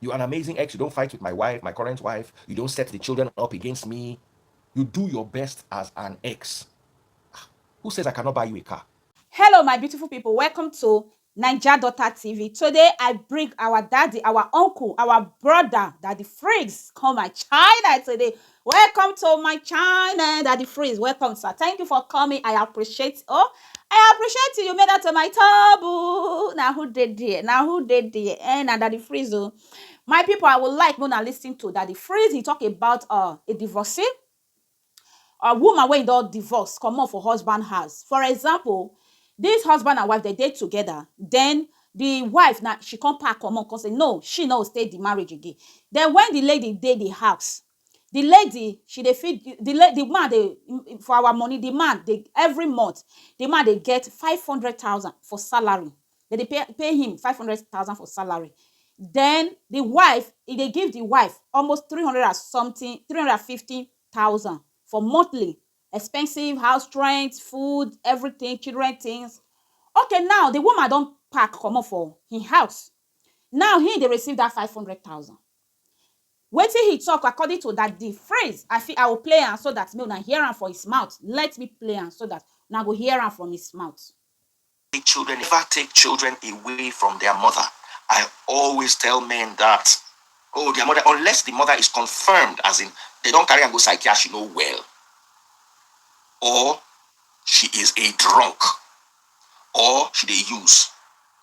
You're an amazing ex. You don't fight with my wife, my current wife. You don't set the children up against me. You do your best as an ex. Who says I cannot buy you a car? Hello, my beautiful people. Welcome to Naija Daughter TV. Today, I bring our daddy, our uncle, our brother, Daddy Freeze. Come my China today. Welcome to my China, Daddy Freeze. Welcome, sir. Thank you for coming. I appreciate. Oh, I appreciate you. You made that to my table. Now who did there? Now who did there? And Daddy Freeze. Oh, my people, I would like Mona listen to Daddy Freeze. He talk about a divorcee, a woman wey don divorce comot for husband house. For example, this husband and wife, they date together, then the wife now she come pack comot come say no, she no stay the marriage again. Then when the lady dey the house, the lady she dey feed the man dey, for our money, the man dey every month, the man dey get 500,000 for salary. They pay him 500,000 for salary. Then the wife, they give the wife almost 300 or something, 350,000 for monthly expensive house rent, food, everything, children things. Okay, now the woman don't pack comot for him house. Now he dey receive that 500,000. Wetin he talk according to that the phrase, I will play am so that me una hear am for his mouth. Let me play am so that una go hear am from his mouth. Children never take children away from their mother. I always tell men that, oh, their mother, unless the mother is confirmed, as in they don't carry and go psychiatry, she know well, or she is a drunk, or she they use,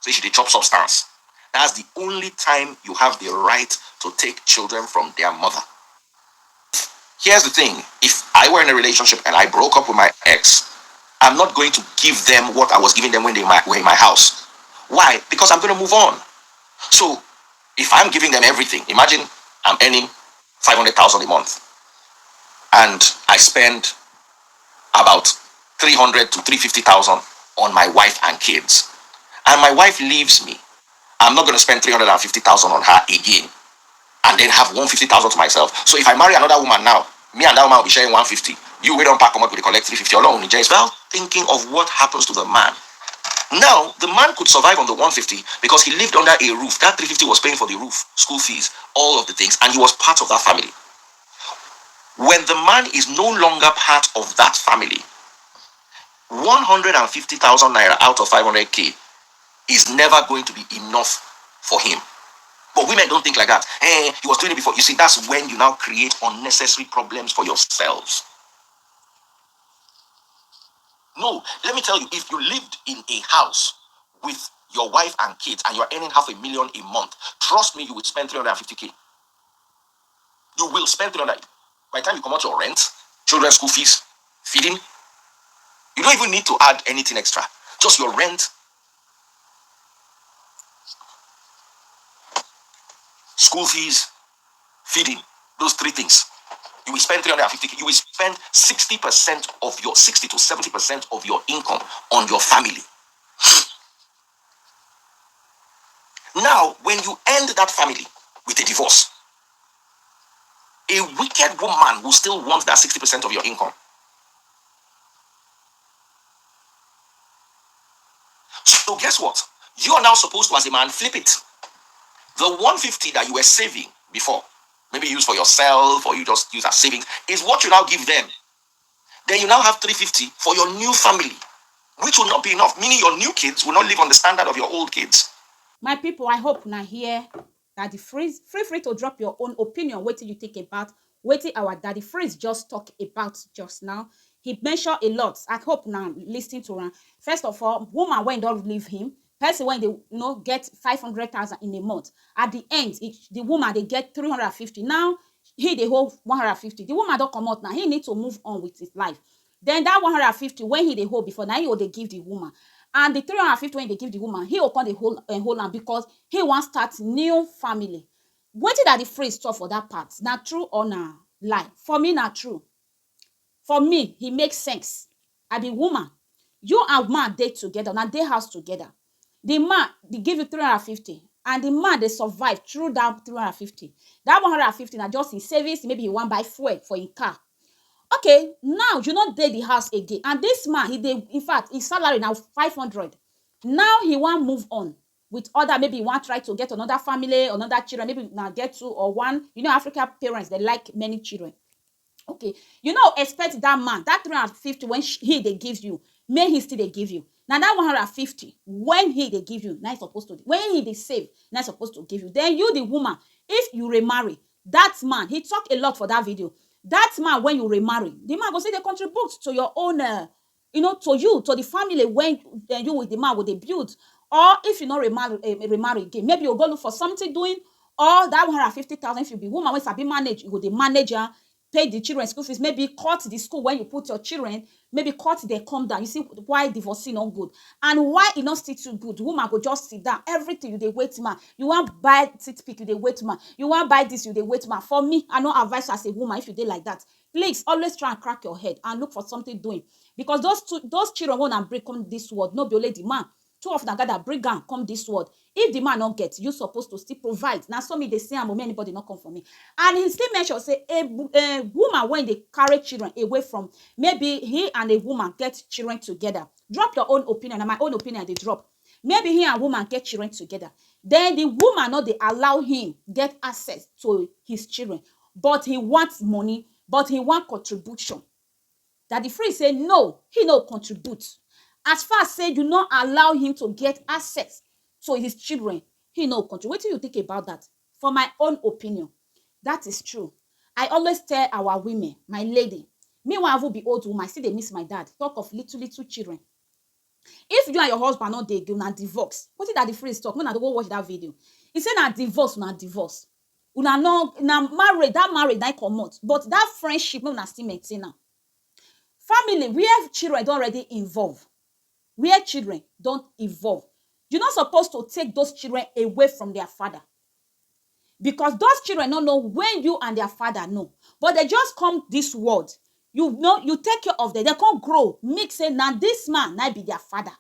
say she they chop substance. That's the only time you have the right to take children from their mother. Here's the thing: if I were in a relationship and I broke up with my ex, I'm not going to give them what I was giving them when they were in my house. Why? Because I'm going to move on. So if I'm giving them everything, imagine I'm earning 500,000 a month and I spend about 300 to 350,000 on my wife and kids, and my wife leaves me. I'm not going to spend 350,000 on her again and then have 150,000 to myself. So if I marry another woman now, me and that woman will be sharing 150. You we don't pack come up with the collect 350 alone. Well, thinking of what happens to the man. Now, the man could survive on the 150 because he lived under a roof. That 350 was paying for the roof, school fees, all of the things, and he was part of that family. When the man is no longer part of that family, 150,000 naira out of 500k is never going to be enough for him. But women don't think like that. Hey, he was doing it before. You see, that's when you now create unnecessary problems for yourselves. No, let me tell you, if you lived in a house with your wife and kids and you're earning 500,000 a month, trust me, you would spend 350k. You will spend 300. By the time you come out your rent, children's school fees, feeding, you don't even need to add anything extra. Just your rent, school fees, feeding, those three things. You will spend 350k. You will spend 60% of your 60 to 70% of your income on your family. Now, when you end that family with a divorce, a wicked woman will still want that 60% of your income. So guess what? You are now supposed to, as a man, flip it. The 150 that you were saving before, maybe use for yourself or you just use as savings, is what you now give them. Then you now have 350 for your new family, which will not be enough, meaning your new kids will not live on the standard of your old kids. My people, I hope now hear Daddy Freeze. Feel free to drop your own opinion. What you think about what our Daddy Freeze just talk about just now. He mentioned a lot. I hope now listening to him. First of all, woman when don't leave him, person when they get 500,000 in a month. At the end, the woman they get 350. Now he the whole 150. The woman don't come out now. He need to move on with his life. Then that 150 when he the hold before now he will they give the woman. And the 350 when they give the woman, he will come the whole am because he wants start new family. Wetin that the phrase talk for that part? Not true or na lie? For me, not true. For me, he makes sense. I be woman. You and man date together, now they house together. The man they give you 350, and the man they survive through that 350. That 150 now just in service, maybe he want buy fuel for his car. Okay, now you not dey the house again, and this man he dey, in fact his salary now 500. Now he want move on. with other, maybe you want try to get another family, another children, maybe now get two or one. You know, African parents, they like many children. Okay, you know, expect that man, that 350 when he they give you, may he still they give you. Now that 150, when he they give you, now he's supposed to, when he they save, now he's supposed to give you. Then you, the woman, if you remarry, that man, he talk a lot for that video. That man, when you remarry, the man go say they contribute to your own, you know, to you, to the family when you with the man with the build. Or if you not remarry again, maybe you go look for something doing, or that 150,000, if you be woman, when sabi manage, you go the manager, pay the children school fees, maybe cut the school when you put your children, maybe cut their come down. You see why divorcing not good and why it not still too good. Woman go just sit down, everything you they wait man. You want buy tit pick, you they wait man. You want buy this, you they wait man. For me, I not advise as a woman if you did like that. Please always try and crack your head and look for something doing, because those children want and break come this world, no be only the man. Two of them gather bring am come this world. If the man not get, you supposed to still provide. Now some me they say am, but anybody not come for me. And he still mention say a woman when they carry children away from, maybe he and a woman get children together. Drop your own opinion, and my own opinion they drop. Maybe he and woman get children together. Then the woman not they allow him get access to his children, but he wants money, but he want contribution. That the free say no, he no contribute. As far as say do not allow him to get access to his children, he no contribute. What do you think about that? For my own opinion, that is true. I always tell our women, my lady, me when I will be old woman, I see they miss my dad. Talk of little children. If you and your husband not dey una divorce, what is that the phrase talk? When I go watch that video, he say na divorce, una divorce. Una no na married, that married na comot, but that friendship una still maintain am. Family where children don already involve, where children don't evolve, you're not supposed to take those children away from their father, because those children don't know when you and their father know, but they just come this world. You know, you take care of them, they can't grow, mix say now this man now be their father.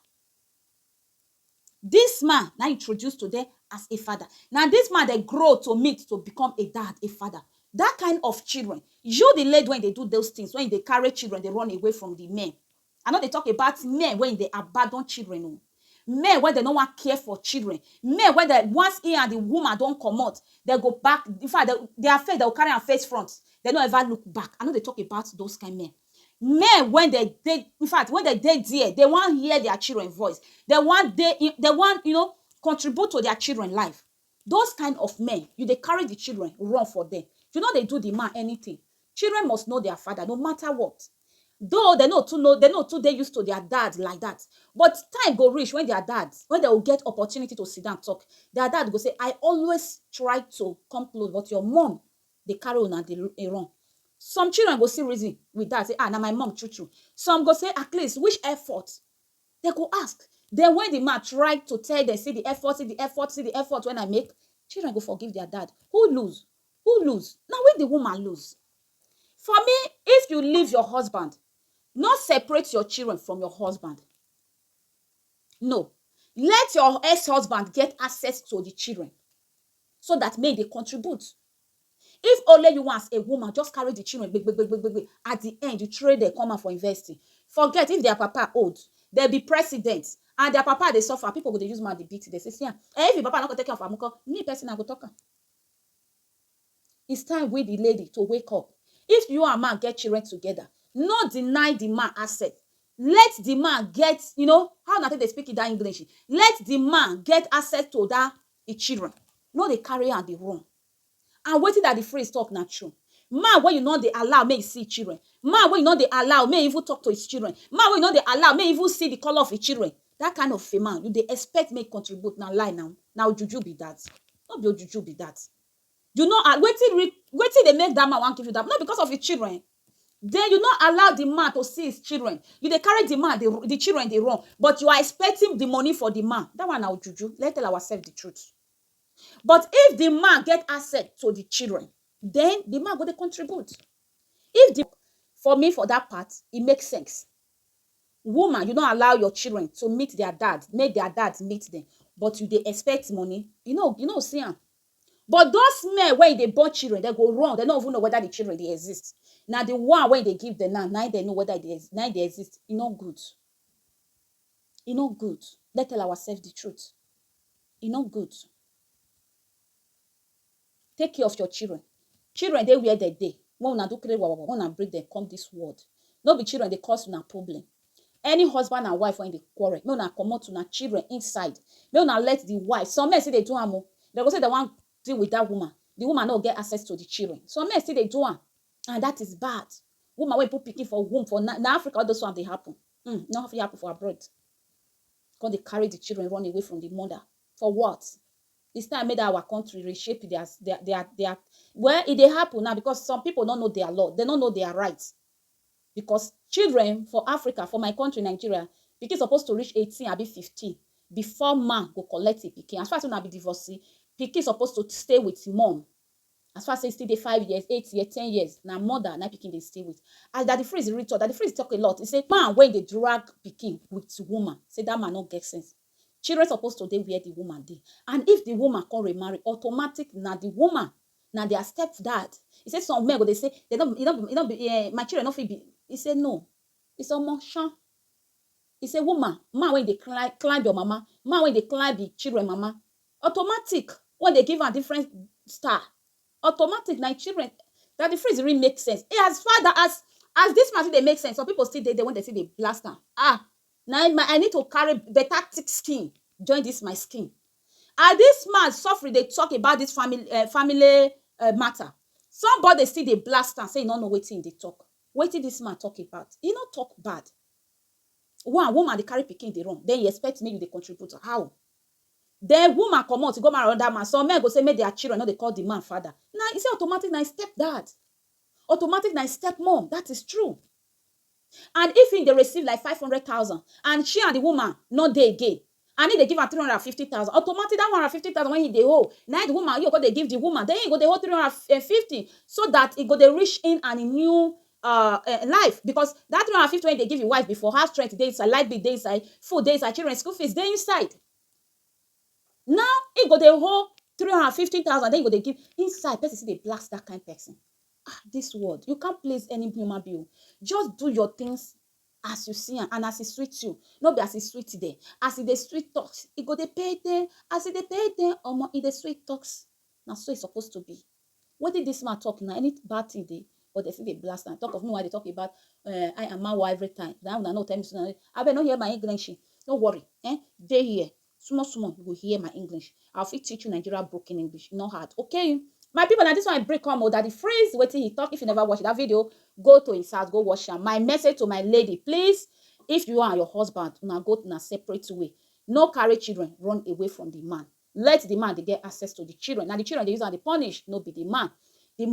This man now introduced to them as a father. Now this man they grow to meet to become a dad, a father. That kind of children, you the lady when they do those things, when they carry children, they run away from the men. I know they talk about men when they abandon children. Men when they don't want care for children. Men when they once he and the woman don't come out, they go back. In fact, they are face, they'll carry and face front. They don't ever look back. I know they talk about those kind of men. Men when they in fact, when they there, they want hear their children's voice. They want you know, contribute to their children's life. Those kind of men, they carry the children, run for them. You know they do the man anything. Children must know their father, no matter what. Though they used to their dad like that. But time go reach when their dads, when they will get opportunity to sit down and talk, their dad go say, I always try to come close, but your mom, they carry on and they run. Some children go see reason with that, say, now my mom true. Some go say, at least, which effort? They go ask. Then when the man try to tell them, see the effort when I make, children go forgive their dad. Who lose? Who lose? Now when the woman lose. For me, if you leave your husband, not separate your children from your husband. No. Let your ex-husband get access to the children so that may they contribute. If only you want a woman, just carry the children. At the end, you trade them, come out for investing. Forget if their papa old, they'll be presidents, and their papa they suffer. People go they use man the beat. They say, yeah, if your papa not gonna take care of Amuko, me person I go talk. It's time with the lady to wake up. If you and man get children together, not deny the man asset. Let the man get, you know, how not they speak in that English. Let the man get access to that the children. No, they carry on the wrong. And waiting that the phrase talk not true. Man, when you know they allow, may see children. Man, when you know they allow, may even talk to his children. Man, when you know they allow, may even see the color of his children. That kind of a man, you they expect may contribute. Now lie now. Now juju be that. Not be juju be that. You know, waiting they make that man want give you that. Not because of his children. Then you not allow the man to see his children. You they carry the man, the children they run. But you are expecting the money for the man. That one now juju. Let's tell ourselves the truth. But if the man get access to the children, then the man go to contribute. For me, for that part, it makes sense. Woman, you don't allow your children to meet their dad, make their dads meet them. But you they expect money. You know, see them. But those men, when they born children, they go wrong. They don't even know whether the children they exist. Now the one when they give them now they know whether they exist. It's not good. It's not good. Let's tell ourselves the truth. e no good. Take care of your children. Children dey where they dey. When una do create wawa, when una bring them come this world. No be children dey cause una problem. Any husband and wife when they quarrel, make una comot una children inside. Make una let the wife. Some men say they do am o. They go say they wan deal with that woman. The woman no get access to the children. Some men say they do am, and that is bad. Woman wey put pikin for womb for na Africa, all those one dey happen. No fit happen for abroad. Because they carry the children run away from the mother. For what? It's time made our country reshape their well, it dey happen now because some people don't know their law. They don't know their rights. Because children for Africa, for my country, Nigeria, pikin supposed to reach 18 or be 15 before man go collect a pikin. As far as una be divorcee, pikin supposed to stay with mom. As far as say still dey 5 years, 8 years, 10 years, na mother na pikin dey stay with. As Daddy Freeze read talk, Daddy Freeze talk a lot. He say man when they drag pikin with woman, say that man no get sense. Children supposed to dey where the woman dey. And if the woman come remarry, automatic na the woman, na their stepdad. He say some men go they say they don't be my children no fit be. He say no. It's a motion. He say woman, man when they climb your mama, man when they climb the children mama, automatic when they give her different star. Automatic na children. That the phrase really makes sense. As far as this man they make sense. Some people still they when they see the blaster. Now I need to carry better thick skin. Join this my skin. This man suffering, they talk about this family matter. Somebody see the blaster say no waiting they talk. Waiting this man talk about. He not talk bad. One woman they carry pikin they run. Then you expect me you they contribute. How? The woman come out to go marry another man. Some men go say make their children, no they call the man father. Now it's automatic now stepdad. Automatic now stepmom. That is true. And if they receive like 500,000 and she and the woman not they again, and if they give her 350,000, automatically that 150,000 when he they owe, now the woman you go they give the woman, then you go they owe 350 so that it go they reach in and a new life, because that 350 when they give your wife before house rent day inside, light bill day inside, food day inside, children school fees day inside. Now it go they owe 350,000, then you go they give inside. Person see they blast that kind of person. This word you can't please any human being. Just do your things as you see and as it sweet you, not be as it sweet there. As it the sweet talks, it go they pay them. As it they pay them, or it the sweet talks. Now so it's supposed to be. What did this man talk now? Any bad thing they or they see they blast and talk of me why they talk about I am my wife every time. Now no tell me I better not hear my English. Don't worry, they here. Small you will hear my English. I'll fit teach you Nigeria broken English. Not hard, okay? My people, now this one I break on that the phrase waiting he talk. If you never watch that video, go to his house, go watch him. My message to my lady, please, if you and your husband now go in a separate way, no carry children, run away from the man. Let the man they get access to the children. Now the children they use and they punish, no be the man. The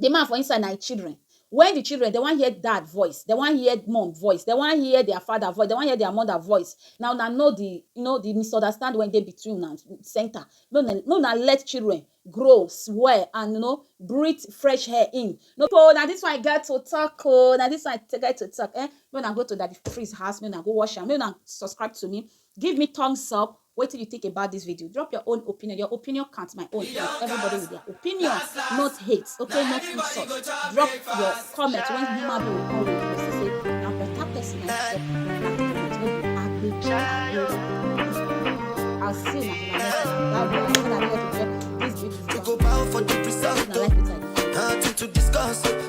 man for inside now children. When the children, they want to hear dad voice, they want to hear mom voice, they want to hear their father voice, they want to hear their mother voice. Now know the the misunderstand when they between and center. No, let children grow, swear, and breathe fresh air in. No, now this one I get to talk. Now this one I get to talk. When I go to that freeze house, when I go wash them, when I subscribe to me, give me thumbs up. What do you think about this video? Drop your own opinion. Your opinion counts. My own. Everybody with their opinion, not hate. Okay, not insult. Drop your comment when human being will come with you. Say, I'm better person I'll see you next time. This video. To go bow for the result. Nothing to discuss.